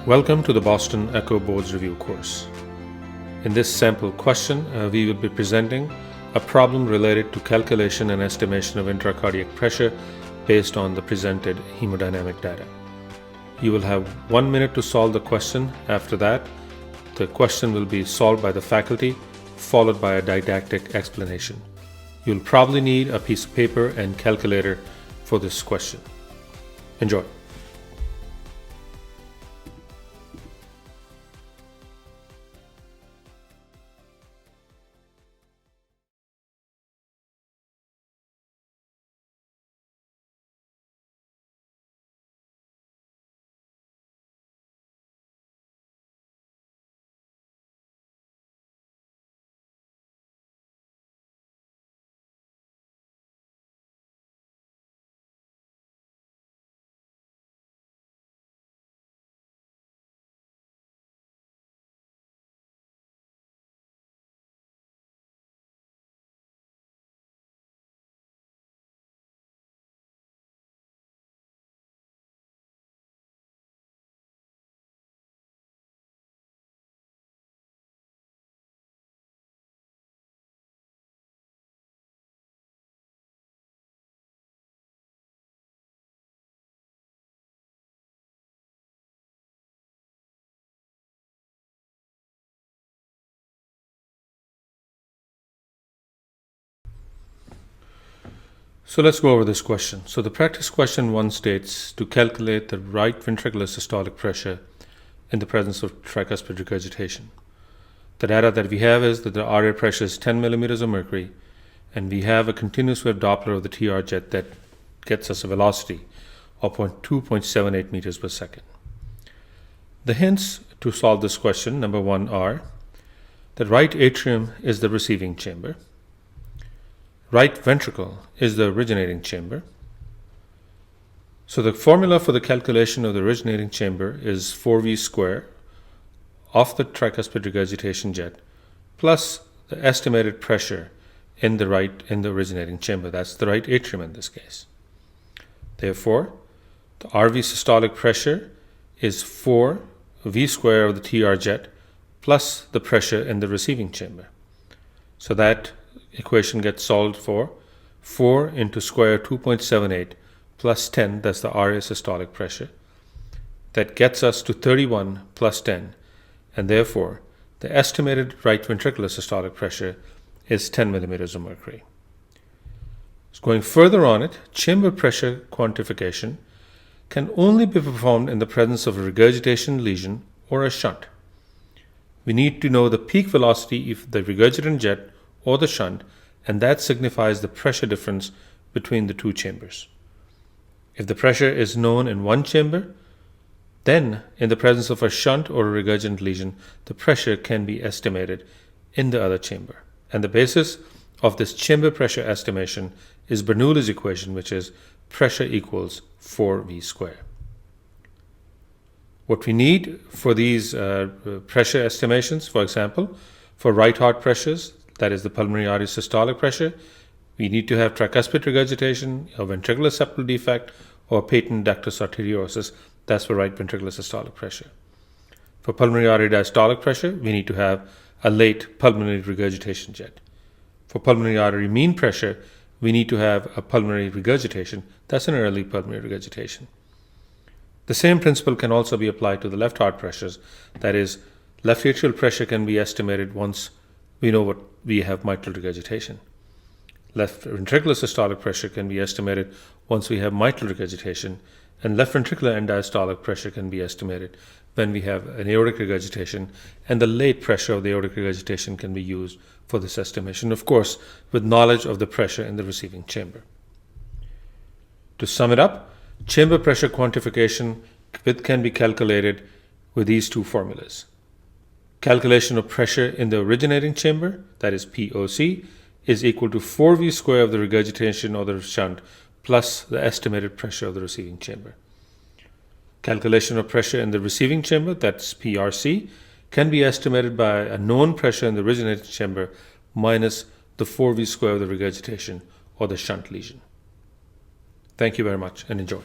Welcome to the Boston Echo Boards Review course. In this sample question, we will be presenting a problem related to calculation and estimation of intracardiac pressure based on the presented hemodynamic data. You will have 1 minute to solve the question. After that, the question will be solved by the faculty, followed by a didactic explanation. You'll probably need a piece of paper and calculator for this question. Enjoy. So let's go over this question. So the practice question 1 states to calculate the right ventricular systolic pressure in the presence of tricuspid regurgitation. The data that we have is that the RA pressure is 10 millimeters of mercury, and we have a continuous wave Doppler of the TR jet that gets us a velocity of 2.78 meters per second. The hints to solve this question, number 1, are that right atrium is the receiving chamber. Right ventricle is the originating chamber. So the formula for the calculation of the originating chamber is 4V square of the tricuspid regurgitation jet plus the estimated pressure in the originating chamber. That's the right atrium in this case. Therefore, the RV systolic pressure is 4V square of the TR jet plus the pressure in the receiving chamber. So that equation gets solved for 4 into square 2.78 plus 10, that's the RA systolic pressure. That gets us to 31 plus 10, and therefore the estimated right ventricular systolic pressure is 10 millimeters of mercury. So going further on it, chamber pressure quantification can only be performed in the presence of a regurgitation lesion or a shunt. We need to know the peak velocity of the regurgitant jet or the shunt, and that signifies the pressure difference between the two chambers. If the pressure is known in one chamber, then in the presence of a shunt or a regurgitant lesion, the pressure can be estimated in the other chamber. And the basis of this chamber pressure estimation is Bernoulli's equation, which is pressure equals 4V square. What we need for these pressure estimations, for example, for right heart pressures, that is the pulmonary artery systolic pressure, we need to have tricuspid regurgitation, a ventricular septal defect, or patent ductus arteriosus. That's for right ventricular systolic pressure. For pulmonary artery diastolic pressure, we need to have a late pulmonary regurgitation jet. For pulmonary artery mean pressure, we need to have a pulmonary regurgitation. That's an early pulmonary regurgitation. The same principle can also be applied to the left heart pressures. That is, left atrial pressure can be estimated once we know what we have mitral regurgitation. Left ventricular systolic pressure can be estimated once we have mitral regurgitation, and left ventricular end diastolic pressure can be estimated when we have an aortic regurgitation, and the late pressure of the aortic regurgitation can be used for this estimation, of course, with knowledge of the pressure in the receiving chamber. To sum it up, chamber pressure quantification can be calculated with these two formulas. Calculation of pressure in the originating chamber, that is POC, is equal to 4V square of the regurgitation or the shunt plus the estimated pressure of the receiving chamber. Calculation of pressure in the receiving chamber, that's PRC, can be estimated by a known pressure in the originating chamber minus the 4V square of the regurgitation or the shunt lesion. Thank you very much and enjoy.